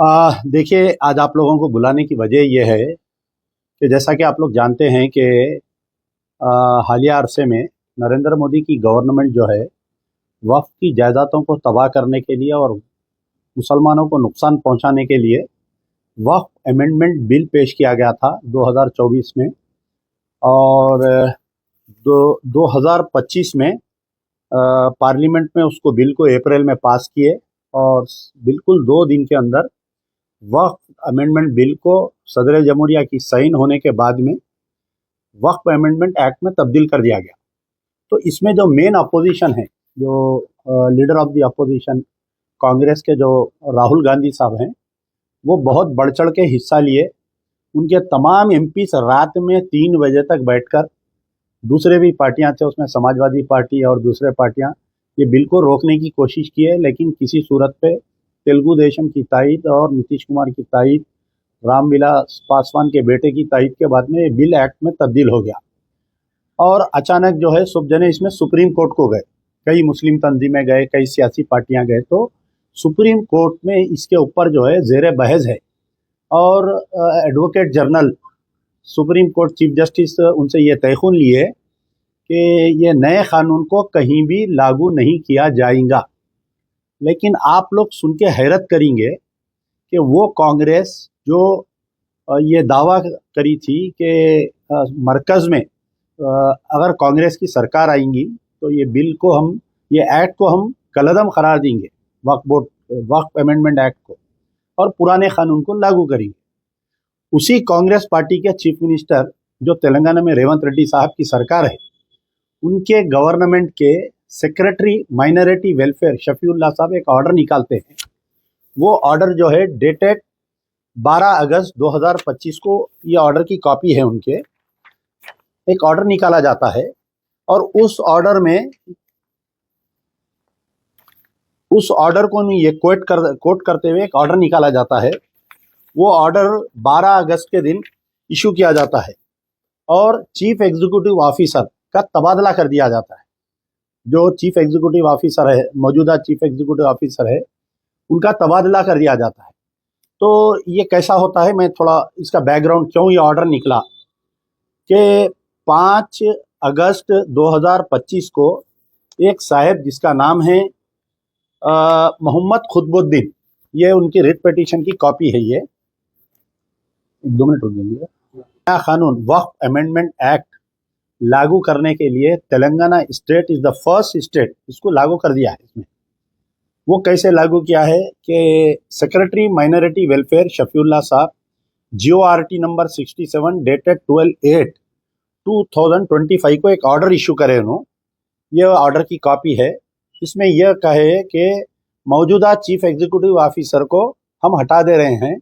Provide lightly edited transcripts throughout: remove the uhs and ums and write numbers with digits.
देखिए, आज आप लोगों को बुलाने की वजह यह है कि जैसा कि आप लोग जानते हैं कि हालिया अरसे में नरेंद्र मोदी की गवर्नमेंट जो है वक्फ की जायदादों को तबाह करने के लिए और मुसलमानों को नुकसान पहुंचाने के लिए वक्फ अमेंडमेंट बिल पेश किया गया था 2024 में। और 2025 में पार्लियामेंट में उसको बिल को अप्रैल में पास किए और बिल्कुल 2 दिन के अंदर वक्फ अमेंडमेंट बिल को सदर जमहूरिया की साइन होने के बाद में वक्फ अमेंडमेंट एक्ट में तब्दील कर दिया गया। तो इसमें जो मेन अपोजिशन है, जो leader of the opposition Congress के जो राहुल गांधी साहब हैं, वो बहुत बढ़ चढ़ के हिस्सा लिए। उनके तमाम एमपी रात में 3 बजे तक बैठकर, दूसरे भी पार्टियां थे उसमें, समाजवादी पार्टी और दूसरे पार्टियां, ये बिल को रोकने की कोशिश की है, लेकिन किसी सूरत पे तेलुगु देशम की तायद और नीतीश कुमार की तायद, रामविलास पासवान के बेटे की तायद के बाद में ये बिल एक्ट में तब्दील हो गया। और अचानक जो है सब जने इसमें सुप्रीम कोर्ट को गए, कई मुस्लिम तंजीमें गए, कई सियासी पार्टियां गए, तो सुप्रीम कोर्ट में इसके ऊपर जो है ज़ेर बहस है। और advocate general supreme court chief justice उनसे ये तयखुन लिए कि ये नए कानून को कहीं भी लागू नहीं किया जाएगा। लेकिन आप लोग सुन के हैरत करेंगे कि वो कांग्रेस जो ये दावा करी थी कि मरकज़ में अगर कांग्रेस की सरकार आएंगी तो ये बिल को हम, ये एक्ट को हम कलअदम करार देंगे, वक्फ अमेंडमेंट एक्ट को, और पुराने कानून को लागू करेंगे। उसी कांग्रेस पार्टी के चीफ मिनिस्टर जो तेलंगाना में रेवंत रेड्डी साहब की सरकार है, उनके गवर्नमेंट के सेक्रेटरी माइनॉरिटी वेलफेयर शफीउल्लाह साहब एक ऑर्डर निकालते हैं। वो ऑर्डर जो है डेटेड 12 अगस्त 2025 को, ये ऑर्डर की कॉपी है उनके, एक ऑर्डर निकाला जाता है। और उस ऑर्डर को ये कोट करते हुए एक ऑर्डर निकाला जाता है। वो ऑर्डर 12 अगस्त के दिन इशू किया जाता है और चीफ एग्जीक्यूटिव ऑफिसर का तबादला कर दिया जाता है। जो चीफ एग्जीक्यूटिव ऑफिसर है, मौजूदा चीफ एग्जीक्यूटिव ऑफिसर है, उनका तबादला कर दिया जाता है। तो ये कैसा होता है, मैं थोड़ा इसका बैकग्राउंड, क्यों ये ऑर्डर निकला कि 5 अगस्त 2025 को एक साहब जिसका नाम है मोहम्मद खुतबुद्दीन, ये उनकी रिट पिटीशन की कॉपी है, ये 2 मिनट रुक जाइए। नया कानून वक्फ अमेंडमेंट एक्ट लागू करने के लिए Telangana state is the first state इसको लागू कर दिया है। इसमें वो कैसे लागू किया है कि सेक्रेटरी माइनॉरिटी वेलफेयर शफीउल्लाह साहब GORT नंबर 67 डेटेड 12/8/2025 को एक ऑर्डर इशू करे उन्होंने। ये ऑर्डर की कॉपी है। इसमें यह कहे कि मौजूदा चीफ एग्जीक्यूटिव ऑफिसर को हम हटा दे रहे हैं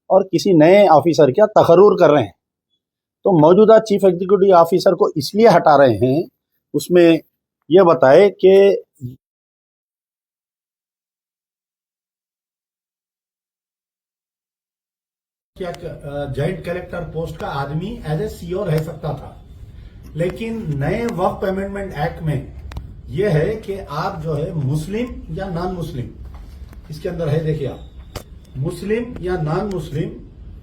और किसी नए ऑफिसर का तकर्रुर कर रहे हैं। तो मौजूदा चीफ एग्जीक्यूटिव ऑफिसर को इसलिए हटा रहे हैं, उसमें यह बताए कि क्या जॉइंट कलेक्टर पोस्ट का आदमी एज ए CO रह सकता था। लेकिन नए वक्फ अमेंडमेंट एक्ट में यह है कि आप जो है मुस्लिम या नॉन मुस्लिम, इसके अंदर है, देखिए आप, मुस्लिम या नॉन मुस्लिम,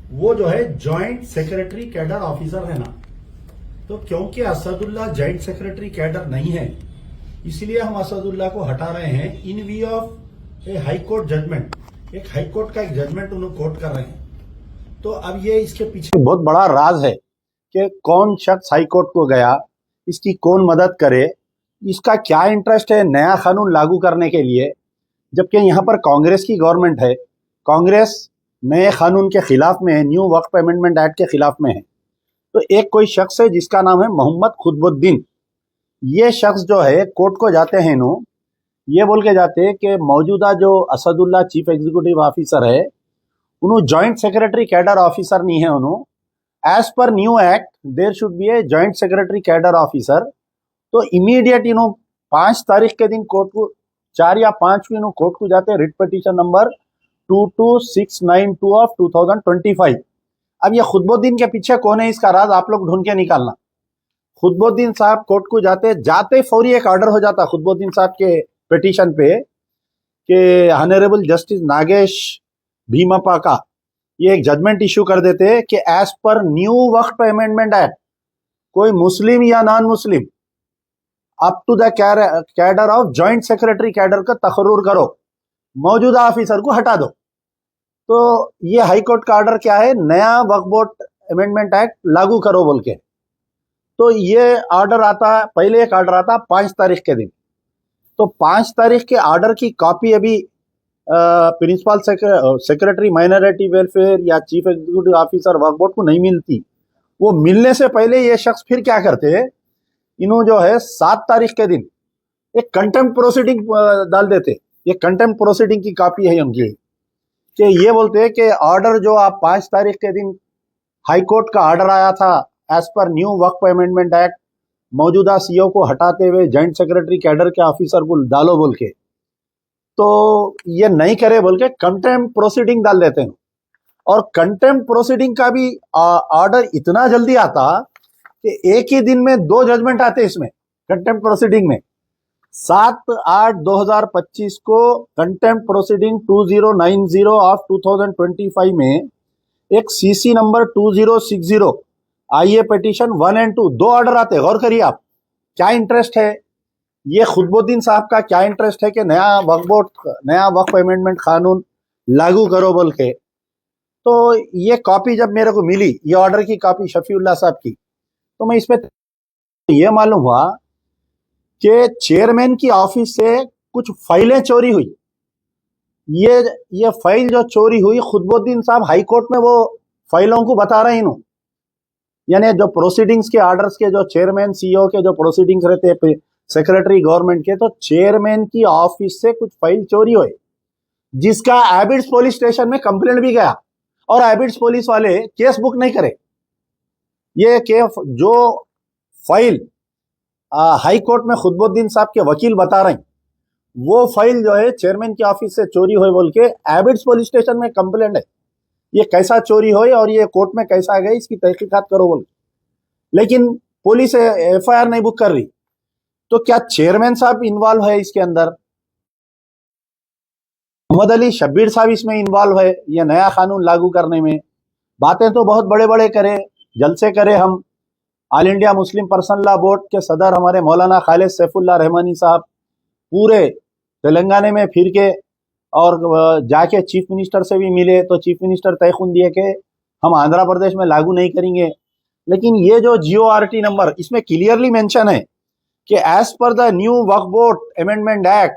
वो जो है जॉइंट सेक्रेटरी कैडर ऑफिसर है ना। तो क्योंकि असदुल्ला जॉइंट सेक्रेटरी कैडर नहीं है, इसलिए हम असदुल्ला को हटा रहे हैं in view of a high court judgement. एक हाई कोर्ट का एक जजमेंट उन्होंने कोर्ट कर रहे हैं। तो अब ये इसके पीछे बहुत बड़ा राज है कि कौन शख्स हाई कोर्ट को गया, इसकी कौन मदद करे, इसका क्या इंटरेस्ट है नया कानून लागू करने के लिए, जबकि यहाँ पर कांग्रेस की गवर्नमेंट है। कांग्रेस नए कानून के खिलाफ में है, न्यू वक्फ अमेंडमेंट एक्ट के खिलाफ में है। तो एक कोई शख्स है जिसका नाम है मोहम्मद खुतबुद्दीन, ये शख्स जो है कोर्ट को जाते हैं, नो ये बोल के जाते हैं कि मौजूदा जो असदुल्ला चीफ एग्जीक्यूटिव ऑफिसर है, उन्होंने जॉइंट सेक्रेटरी कैडर ऑफिसर नहीं है। उन्होंने as per new act there should be a joint secretary cadre officer. तो इमीडिएट 5 तारीख के दिन कोर्ट को, 4 या 5 को कोर्ट को जाते हैं, रिट पिटीशन नंबर 22692 ऑफ 2025। अब ये खुतबुद्दीन के पीछे कौन है, इसका राज आप लोग ढूंढ के निकालना। खुतबुद्दीन साहब कोर्ट को जाते फौरी एक ऑर्डर हो जाता खुतबुद्दीन साहब के पिटीशन पे कि ऑनरेबल जस्टिस नागेश भीमप्पा का, ये एक जजमेंट इश्यू कर देते कि एज पर न्यू वक्फ अमेंडमेंट एक्ट कोई मुस्लिम या non Muslim up to the cadre of joint secretary cadre का तकर्रुर करो, मौजूदा ऑफिसर को हटा दो। तो ये हाई कोर्ट का ऑर्डर क्या है, नया वक्फ बोर्ड अमेंडमेंट एक्ट लागू करो बोल के। तो ये ऑर्डर आता, पहले एक ऑर्डर आता 5 तारीख के दिन। तो 5 तारीख के ऑर्डर की कॉपी अभी प्रिंसिपल सेक्रेटरी माइनॉरिटी वेलफेयर या चीफ एग्जीक्यूटिव ऑफिसर वक्फ बोर्ड को नहीं मिलती। वो मिलने से पहले ये शख्स फिर क्या करते हैं, इन्हों जो है 7 तारीख के दिन एक कंटेम्प्ट प्रोसीडिंग डाल देते। ये कंटेम्प्ट प्रोसीडिंग की कॉपी है उनकी, कि ये बोलते हैं कि ऑर्डर जो आप 5 तारीख के दिन हाई कोर्ट का ऑर्डर आया था एज पर न्यू वक्फ अमेंडमेंट एक्ट, मौजूदा सीओ को हटाते हुए जॉइंट सेक्रेटरी कैडर के ऑफिसर को डालो बोल के, तो ये नहीं करे बोल के कंटेम्प्ट प्रोसीडिंग डाल देते हैं। और कंटेम्प्ट प्रोसीडिंग का भी ऑर्डर इतना जल्दी आता कि एक ही दिन में 2 जजमेंट आते इसमें कंटेम्प्ट प्रोसीडिंग में। 7/8/2025 को कंटेम्प्ट प्रोसीडिंग 2090 ऑफ 2025 में एक सीसी नंबर 2060 आईए पिटीशन 1 और 2 दो ऑर्डर आते। गौर करिए आप, क्या इंटरेस्ट है ये खुतबुद्दीन साहब का, क्या इंटरेस्ट है कि नया वक्फ बोर्ड, नया वक्फ अमेंडमेंट कानून लागू करो बोल के। तो ये कॉपी जब मेरे को मिली, ये ऑर्डर की कॉपी शफीउल्लाह साहब की, तो मैं इसमें ये मालूम हुआ कि चेयरमैन की ऑफिस से कुछ फाइलें चोरी हुई। ये फाइल जो चोरी हुई, खुतबुद्दीन साहब हाई कोर्ट में वो फाइलों को बता रहे हैं, यानी जो प्रोसीडिंग्स के ऑर्डर्स के जो चेयरमैन सीईओ के जो प्रोसीडिंग्स रहते हैं सेक्रेटरी गवर्नमेंट के, तो चेयरमैन की ऑफिस से कुछ फाइल चोरी हुए, जिसका एबिड्स पुलिस स्टेशन में कंप्लेंट भी गया और एबिड्स पुलिस वाले केस बुक नहीं करे। ये केस जो फाइल हाई कोर्ट में खुतबुद्दीन साहब के वकील बता रहे हैं, वो फाइल जो है चेयरमैन की ऑफिस से चोरी हुई बोल के एबिड्स पुलिस स्टेशन में कंप्लेंट है। ये कैसा चोरी हुई और ये कोर्ट में कैसा गई, इसकी तहकीकात करो बोल। लेकिन पुलिस एफआईआर नहीं बुक कर रही। तो क्या चेयरमैन साहब इन्वॉल्व है इसके अंदर? मोहम्मद अली शब्बीर साहब इसमें इन्वॉल्व है ये नया कानून लागू करने में? बातें तो बहुत बड़े बड़े करे, जलसे करे हम। All India Muslim personal law board के सदर हमारे मौलाना खालिद सैफुल्लाह रहमानी साहब पूरे तेलंगाना में फिर के और जाके चीफ मिनिस्टर से भी मिले, तो चीफ मिनिस्टर तयखुन दिए कि हम आंध्र प्रदेश में लागू नहीं करेंगे। लेकिन ये जो GORT नंबर, इसमें क्लियरली मेंशन है कि as per the new Waqf board amendment act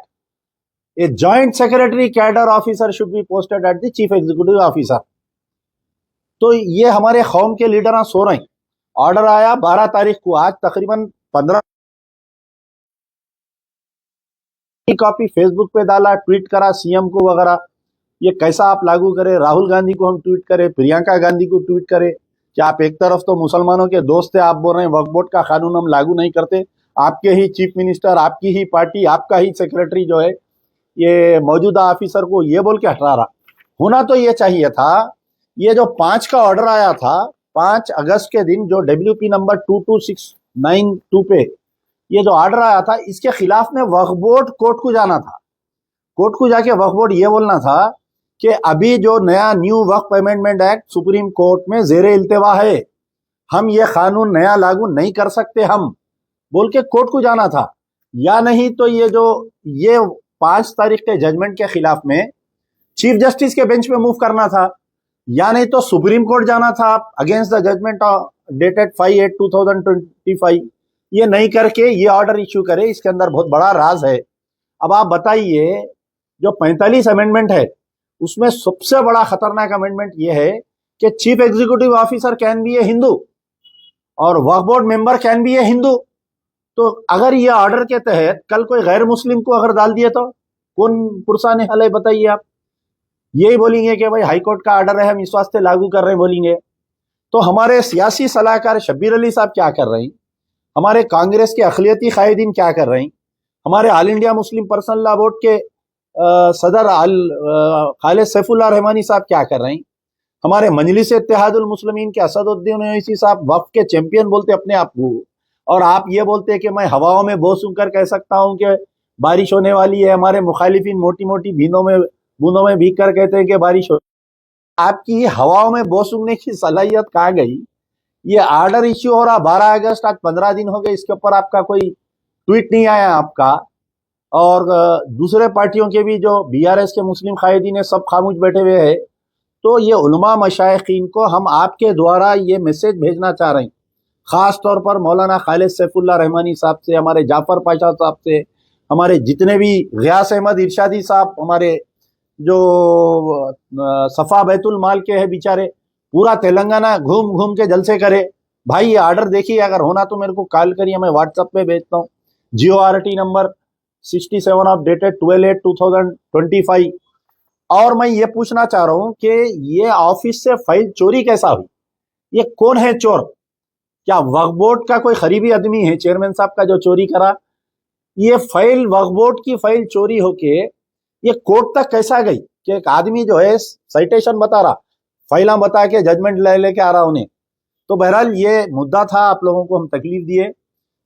a joint secretary cadre officer should be posted at the chief executive officer. तो ये हमारे कौम के लीडर सो रहे हैं। ऑर्डर आया 12 तारीख को, आज तकरीबन 15 कॉपी फेसबुक पे डाला, ट्वीट करा सीएम को वगैरह, ये कैसा आप लागू करें। राहुल गांधी को हम ट्वीट करें, प्रियंका गांधी को ट्वीट करें कि आप एक तरफ तो मुसलमानों के दोस्त है, आप बोल रहे हैं वक्फ बोर्ड का कानून हम लागू नहीं करते। आपके ही चीफ मिनिस्टर, आपकी ही पार्टी, आपका ही सेक्रेटरी जो है ये मौजूदा ऑफिसर को ये बोल के हटा रहा। होना तो ये चाहिए था, ये जो 5 का ऑर्डर आया था 5 अगस्त के दिन, जो WP नंबर 22692 पे ये जो ऑर्डर आया था, इसके खिलाफ में वक्फ बोर्ड कोर्ट को जाना था। कोर्ट को जाके वक्फ बोर्ड ये बोलना था कि अभी जो नया न्यू वक्फ अमेंडमेंट एक्ट सुप्रीम कोर्ट में जेरे इल्तिवा है, हम ये कानून नया लागू नहीं कर सकते हम बोल के कोर्ट को जाना था। या नहीं तो ये 5 तारीख के जजमेंट के खिलाफ में चीफ जस्टिस के बेंच पे मूव करना था, या नहीं तो सुप्रीम कोर्ट जाना था अगेंस्ट द जजमेंट डेटेड 5/8/2025। ये नहीं करके ये ऑर्डर इश्यू करे, इसके अंदर बहुत बड़ा राज है। अब आप बताइए, जो 45 अमेंडमेंट है उसमें सबसे बड़ा खतरनाक अमेंडमेंट ये है कि chief executive officer can be a Hindu और Waqf board member can be a Hindu. तो अगर ये ऑर्डर के तहत कल कोई गैर मुस्लिम को अगर डाल दिए तो कौन पुरसाने हल है बताइए आप? यही बोलेंगे कि भाई हाई कोर्ट का ऑर्डर है, हम इस वास्ते लागू कर रहे हैं बोलेंगे। तो हमारे सियासी सलाहकार शब्बीर अली साहब क्या कर रहे हैं, हमारे कांग्रेस के अखिलियती कायदीन क्या कर रहे हैं, हमारे all India Muslim personal law board के सदर खालिद सैफुल्लाह रहमानी साहब क्या कर रहे हैं, हमारे मजलिस इत्तेहादुल मुस्लिमीन के असदुद्दीन ओवैसी साहब वक्फ के चैंपियन बोलते अपने आप को, और आप ये बोलते हैं कि मैं हवाओं में बो सुनकर कह सकता हूं कि बारिश होने वाली है। हमारे मुखालिफिन मोटी मोटी बूंदों में भीग कर कहते हैं कि बारिश हो आपकी हवाओं में बो सूंघने की सलाहियत कहाँ गई? ये ऑर्डर इश्यू हो रहा 12 अगस्त, आज 15 दिन हो गए, इसके ऊपर आपका कोई ट्वीट नहीं आया आपका। और दूसरे पार्टियों के भी जो बीआरएस के मुस्लिम कायदीन है सब खामोश बैठे हुए हैं। तो ये उलमा मशाइखीन को हम आपके द्वारा ये मैसेज भेजना चाह रहे हैं, ख़ास तौर पर मौलाना खालिद सैफुल्लाह रहमानी साहब से, हमारे जाफ़र पाशा साहब से, हमारे जितने भी ग़ियास अहमद इरशादी साहब, हमारे जो सफ़ा बैतुल माल के हैं बेचारे, पूरा तेलंगाना घूम घूम के जलसे करे। भाई ये ऑर्डर देखिए, अगर होना तो मेरे को कॉल करिए, मैं व्हाट्सएप पे भेजता हूँ। GORT number 67 of dated 12/8/2025। और मैं ये पूछना चाह रहा हूँ कि ये ऑफिस से फाइल चोरी कैसा हुई? ये कौन है चोर? क्या वक्फ बोर्ड का कोई खरीबी आदमी है चेयरमैन साहब का जो चोरी करा? ये फाइल वक्फ बोर्ड की फाइल चोरी होके ये कोर्ट तक कैसा गई कि एक आदमी जो है साइटेशन बता रहा, फाइला बता के जजमेंट ले लेके आ रहा उन्हें। तो बहरहाल ये मुद्दा था, आप लोगों को हम तकलीफ दिए।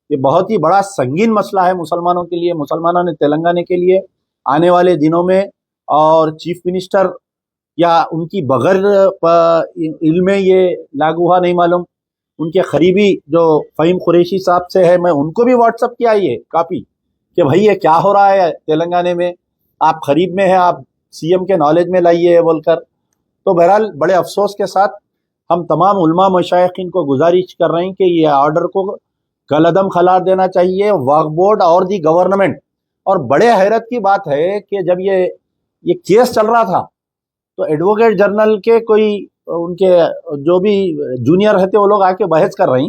ये बहुत ही बड़ा संगीन मसला है मुसलमानों के लिए, मुसलमानों ने तेलंगाना के लिए आने वाले दिनों में। और चीफ मिनिस्टर या उनकी बगैर इल्म में ये लागू हुआ नहीं मालूम। उनके करीबी जो फ़हीम कुरैशी साहब से है, मैं उनको भी व्हाट्सअप किया ये कापी कि भाई ये क्या हो रहा है तेलंगाना में, आप करीब में हैं, आप सीएम के नॉलेज में लाइए बोलकर। तो बहरहाल बड़े अफसोस के साथ हम तमाम उलमा मशाइखीन को गुजारिश कर रहे हैं कि ये ऑर्डर को कलअदम खलार देना चाहिए वक्फ बोर्ड और दी गवर्नमेंट। और बड़े हैरत की बात है कि जब ये केस चल रहा था तो एडवोकेट जनरल के कोई उनके जो भी जूनियर रहते वो लोग आके बहस कर रही,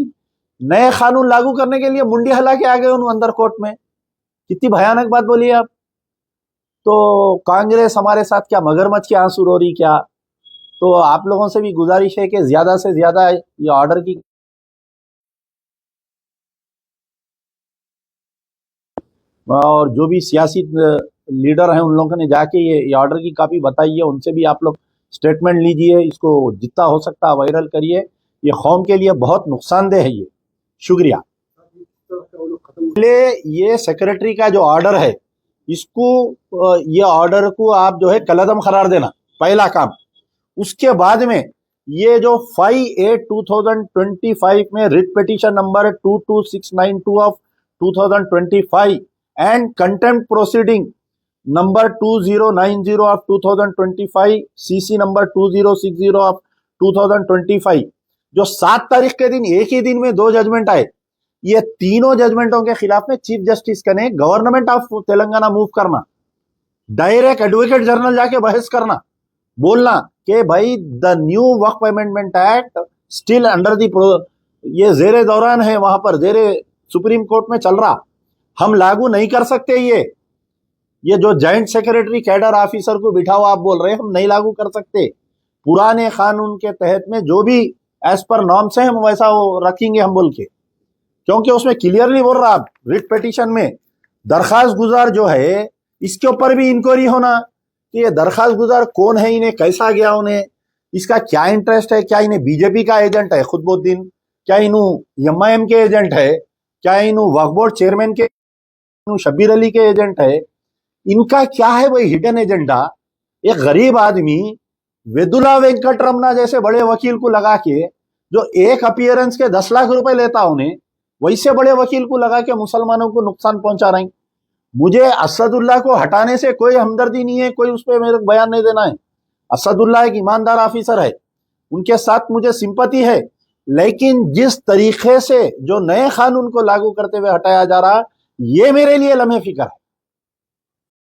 नए कानून लागू करने के लिए मुंडी हिला के आ गए उन अंदर कोर्ट में। कितनी भयानक बात बोली आप। तो कांग्रेस हमारे साथ क्या मगरमच्छ की आंसू रो रही क्या? तो आप लोगों से भी गुजारिश है कि ज्यादा से ज्यादा ये ऑर्डर की और जो भी सियासी लीडर हैं उन लोगों ने जाके ये ऑर्डर की कापी बताई है, उनसे भी आप लोग स्टेटमेंट लीजिए, इसको जितना हो सकता है वायरल करिए। ये कौम के लिए बहुत नुकसानदेह है ये। शुक्रिया। पहले ये सेक्रेटरी का जो ऑर्डर है इसको, ये ऑर्डर को आप जो है कलअदम करार देना, पहला काम। उसके बाद में ये जो 5/8/2025 में writ petition number 22692 of 2025 and contempt proceeding number 2090 of 2025, CC number 2060 of 2025, जो 7 तारीख के दिन एक ही दिन में 2 जजमेंट आए, ये तीनों जजमेंटों के खिलाफ में चीफ जस्टिस का ने गवर्नमेंट ऑफ तेलंगाना मूव करना, डायरेक्ट एडवोकेट जनरल जाके बहस करना, बोलना कि भाई the new Waqf amendment act still under the, ये जेरे दौरान है, वहां पर जेरे सुप्रीम कोर्ट में चल रहा, हम लागू नहीं कर सकते। ये जो जॉइंट सेक्रेटरी कैडर ऑफिसर को बिठाओ आप बोल रहे हैं हम नहीं लागू कर सकते। पुराने कानून के तहत में जो भी एज पर नॉर्म्स है हम वैसा वो रखेंगे हम बोल के, क्योंकि उसमें क्लियरली बोल रहा आप रिट पिटीशन में दरखास्त गुजार जो है इसके ऊपर भी इंक्वायरी होना कि ये दरखास्त गुजार कौन है, इन्हें कैसा गया, उन्हें इसका क्या इंटरेस्ट है, क्या इन्हें बीजेपी का एजेंट है खुदबुद्दीन, क्या इन्हू MIM के एजेंट है, क्या इन्हू वक्फ बोर्ड चेयरमैन के शब्बीर अली के एजेंट है, इनका क्या है भाई हिडन एजेंडा। एक गरीब आदमी वेदुला वेंकट रमना जैसे बड़े वकील को लगा के, जो एक अपीयरेंस के 10 लाख रुपए लेता उन्हें, वैसे बड़े वकील को लगा के मुसलमानों को नुकसान पहुंचा रहे हैं। मुझे असदुल्ला को हटाने से कोई हमदर्दी नहीं है, कोई उस पर मेरे बयान नहीं देना है। असदुल्ला एक ईमानदार ऑफिसर है, उनके साथ मुझे सिंपैथी है, लेकिन जिस तरीके से जो नए कानून को लागू करते हुए हटाया जा रहा, ये मेरे लिए लम्हे फिक्र है।